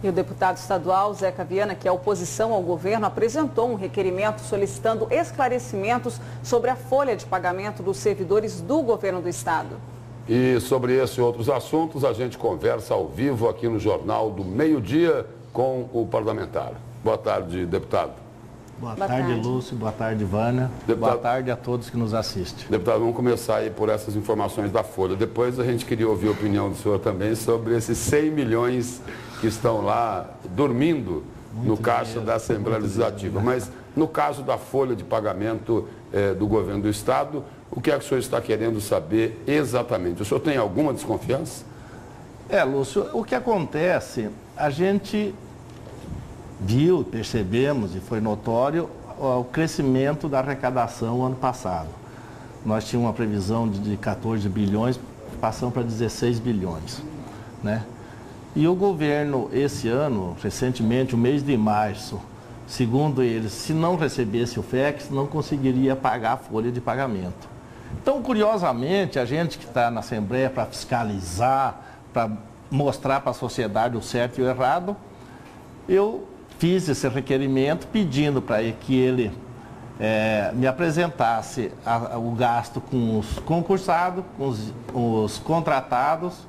E o deputado estadual Zeca Viana, que é oposição ao governo, apresentou um requerimento solicitando esclarecimentos sobre a folha de pagamento dos servidores do governo do estado. E sobre esse e outros assuntos, a gente conversa ao vivo aqui no Jornal do Meio-Dia com o parlamentar. Boa tarde, deputado. Boa tarde, Lúcio. Boa tarde, Vânia. Boa tarde a todos que nos assistem. Deputado, vamos começar aí por essas informações da Folha. Depois a gente queria ouvir a opinião do senhor também sobre esses 100 milhões que estão lá dormindo no caixa da Assembleia Legislativa. Mas no caso da folha de pagamento do governo do estado, o que é que o senhor está querendo saber exatamente? O senhor tem alguma desconfiança? Lúcio, o que acontece, a gente viu, percebemos e foi notório o crescimento da arrecadação ano passado. Nós tínhamos uma previsão de 14 bilhões, passamos para 16 bilhões, né? E o governo, esse ano, recentemente, o mês de março, segundo eles, se não recebesse o FEX, não conseguiria pagar a folha de pagamento. Então, curiosamente, a gente que está na Assembleia para fiscalizar, para mostrar para a sociedade o certo e o errado, eu fiz esse requerimento pedindo para que ele me apresentasse o gasto com os concursados, com os contratados,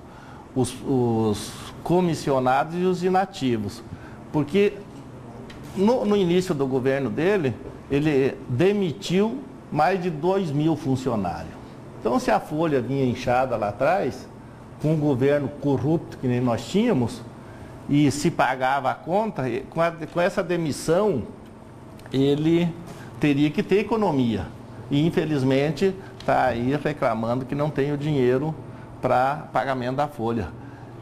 os comissionados e os inativos. Porque no início do governo dele, ele demitiu mais de 2.000 funcionários. Então, se a folha vinha inchada lá atrás, com um governo corrupto que nem nós tínhamos, e se pagava a conta, com essa demissão, ele teria que ter economia. E, infelizmente, está aí reclamando que não tem o dinheiro para pagamento da folha.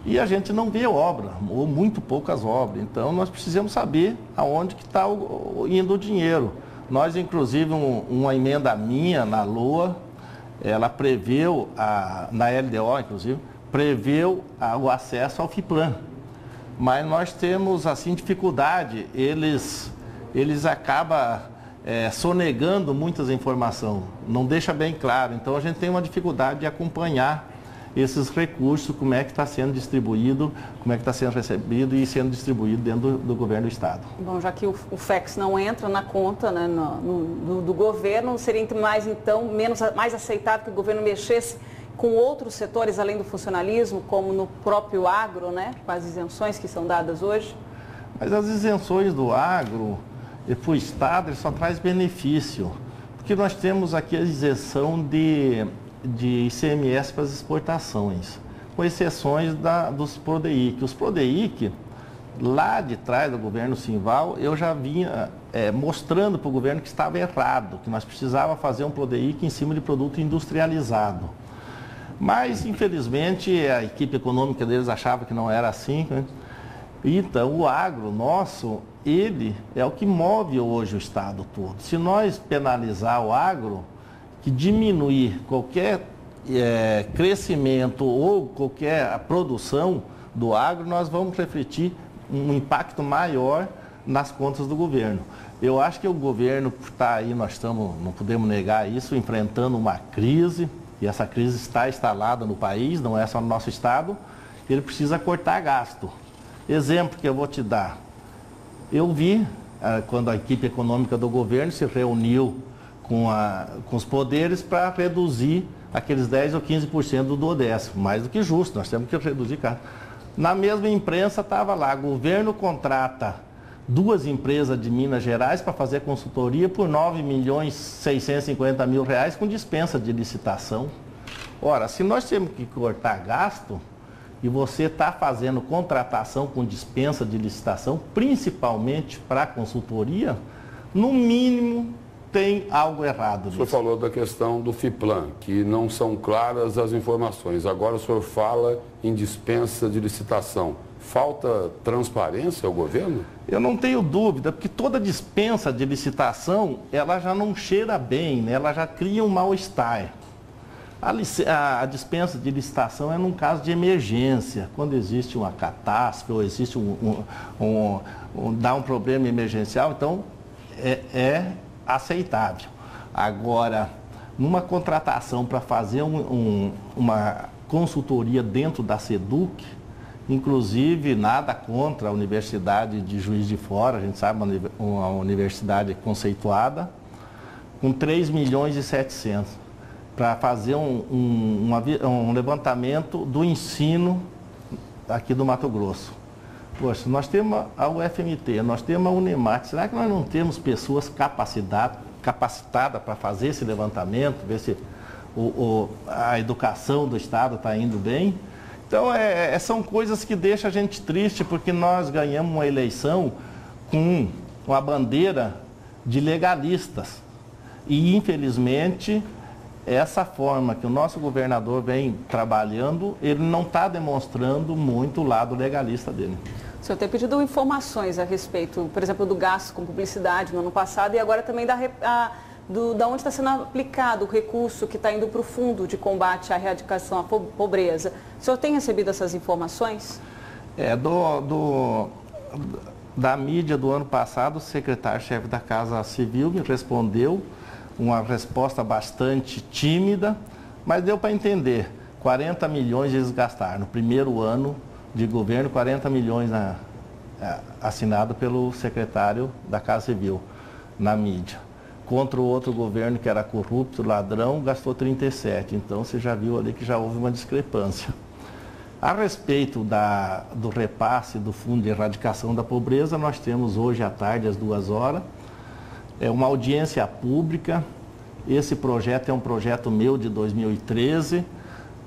E a gente não vê obra, ou muito poucas obras. Então, nós precisamos saber aonde que está indo o dinheiro. Nós, inclusive, uma emenda minha na LOA, ela preveu, na LDO, inclusive, preveu o acesso ao FIPLAN. Mas nós temos, assim, dificuldade, eles acabam sonegando muitas informações, não deixa bem claro. Então, a gente tem uma dificuldade de acompanhar esses recursos, como é que está sendo distribuído, como é que está sendo recebido e sendo distribuído dentro do governo do estado. Bom, já que o FEX não entra na conta, né, do governo, seria mais aceitável que o governo mexesse com outros setores além do funcionalismo, como no próprio agro, né, com as isenções que são dadas hoje? Mas as isenções do agro e para o estado, ele só traz benefício, porque nós temos aqui a isenção de ICMS para as exportações, com exceções dos PRODEIC. Os PRODEIC, lá de trás do governo Simval, eu já vinha mostrando para o governo que estava errado, que nós precisávamos fazer um PRODEIC em cima de produto industrializado. Mas, infelizmente, a equipe econômica deles achava que não era assim, né? Então, o agro nosso, ele é o que move hoje o estado todo. Se nós penalizar o agro, que diminuir qualquer crescimento ou qualquer produção do agro, nós vamos refletir um impacto maior nas contas do governo. Eu acho que o governo está aí, nós estamos, não podemos negar isso, enfrentando uma crise, e essa crise está instalada no país, não é só no nosso estado, ele precisa cortar gasto. Exemplo que eu vou te dar. Eu vi, quando a equipe econômica do governo se reuniu com os poderes para reduzir aqueles 10% ou 15% do duodécimo, mais do que justo, nós temos que reduzir gasto. Na mesma imprensa estava lá, o governo contrata 2 empresas de Minas Gerais para fazer consultoria por R$ 9.650.000 com dispensa de licitação. Ora, se nós temos que cortar gasto e você está fazendo contratação com dispensa de licitação, principalmente para consultoria, no mínimo tem algo errado. O senhor falou da questão do FIPLAN, que não são claras as informações. Agora o senhor fala em dispensa de licitação. Falta transparência ao governo? Eu não tenho dúvida, porque toda dispensa de licitação, ela já não cheira bem, né? Ela já cria um mal-estar. A dispensa de licitação é num caso de emergência, quando existe uma catástrofe ou existe dá um problema emergencial, então é aceitável. Agora, numa contratação para fazer uma consultoria dentro da SEDUC, Inclusive, nada contra a Universidade de Juiz de Fora, a gente sabe, uma universidade conceituada, com 3.700.000, para fazer um levantamento do ensino aqui do Mato Grosso. Poxa, nós temos a UFMT, nós temos a Unimat, será que nós não temos pessoas capacitadas para fazer esse levantamento, ver se a educação do Estado está indo bem? Então, são coisas que deixam a gente triste, porque nós ganhamos uma eleição com uma bandeira de legalistas. E, infelizmente, essa forma que o nosso governador vem trabalhando, ele não está demonstrando muito o lado legalista dele. O senhor tem pedido informações a respeito, por exemplo, do gasto com publicidade no ano passado e agora também da onde está sendo aplicado o recurso que está indo para o Fundo de Combate à Erradicação à Pobreza. O senhor tem recebido essas informações? Da mídia do ano passado, o secretário-chefe da Casa Civil me respondeu uma resposta bastante tímida, mas deu para entender. 40 milhões eles gastaram no primeiro ano de governo, 40 milhões assinado pelo secretário da Casa Civil na mídia. Contra o outro governo que era corrupto, ladrão, gastou 37. Então você já viu ali que já houve uma discrepância. A respeito do repasse do Fundo de Erradicação da Pobreza, nós temos hoje à tarde, às 2h, uma audiência pública. Esse projeto é um projeto meu de 2013,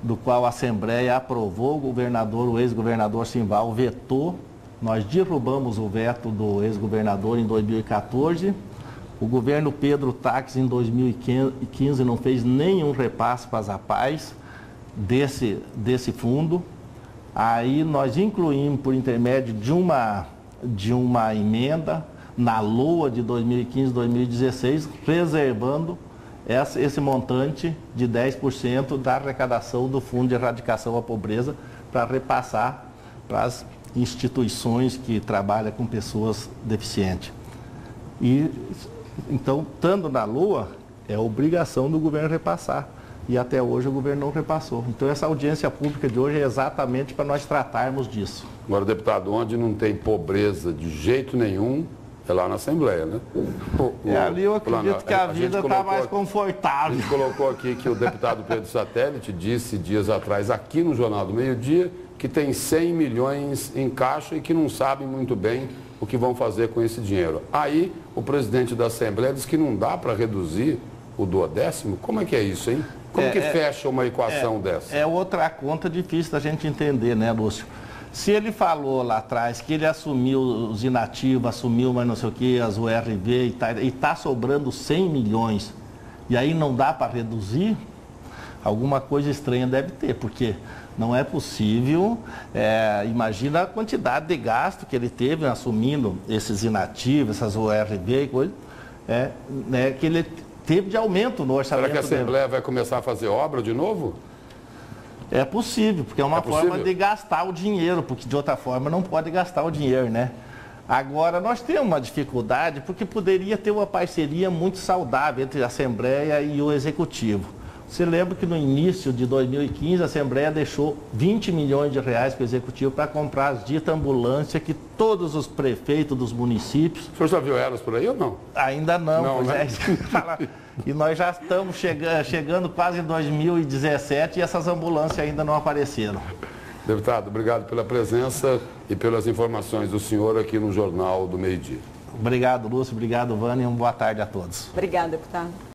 do qual a Assembleia aprovou, o ex-governador Simval vetou. Nós derrubamos o veto do ex-governador em 2014. O governo Pedro Táxi, em 2015, não fez nenhum repasse para as APAES desse fundo. Aí nós incluímos, por intermédio de uma emenda, na LOA de 2015, 2016, reservando esse montante de 10% da arrecadação do Fundo de Erradicação à Pobreza para repassar para as instituições que trabalham com pessoas deficientes. Então, estando na LOA, é obrigação do governo repassar. E até hoje o governo não repassou. Então, essa audiência pública de hoje é exatamente para nós tratarmos disso. Agora, deputado, onde não tem pobreza de jeito nenhum, é lá na Assembleia, né? Ali eu acredito que a vida está mais confortável. A gente colocou aqui que o deputado Pedro Satélite disse dias atrás, aqui no Jornal do Meio-Dia, que tem 100 milhões em caixa e que não sabem muito bem o que vão fazer com esse dinheiro. Aí, o presidente da Assembleia diz que não dá para reduzir o 12º. Como é que é isso, hein? Como que fecha uma equação dessa? É outra conta difícil da gente entender, né, Lúcio? Se ele falou lá atrás que ele assumiu os inativos, assumiu mais não sei o que, as URV e está sobrando 100 milhões, e aí não dá para reduzir, alguma coisa estranha deve ter, porque não é possível, imagina a quantidade de gasto que ele teve assumindo esses inativos, essas URV e coisa, que ele teve de aumento no orçamento. Será que a Assembleia vai começar a fazer obra de novo? É possível, porque é uma forma de gastar o dinheiro, porque de outra forma não pode gastar o dinheiro, né? Agora, nós temos uma dificuldade, porque poderia ter uma parceria muito saudável entre a Assembleia e o Executivo. Você lembra que no início de 2015 a Assembleia deixou 20 milhões de reais para o Executivo para comprar as ditas ambulâncias que todos os prefeitos dos municípios... O senhor já viu elas por aí ou não? Ainda não, pois né? E nós já estamos chegando quase em 2017 e essas ambulâncias ainda não apareceram. Deputado, obrigado pela presença e pelas informações do senhor aqui no Jornal do Meio-Dia. Obrigado, Lúcio. Obrigado, Vânia. Uma boa tarde a todos. Obrigada, deputado.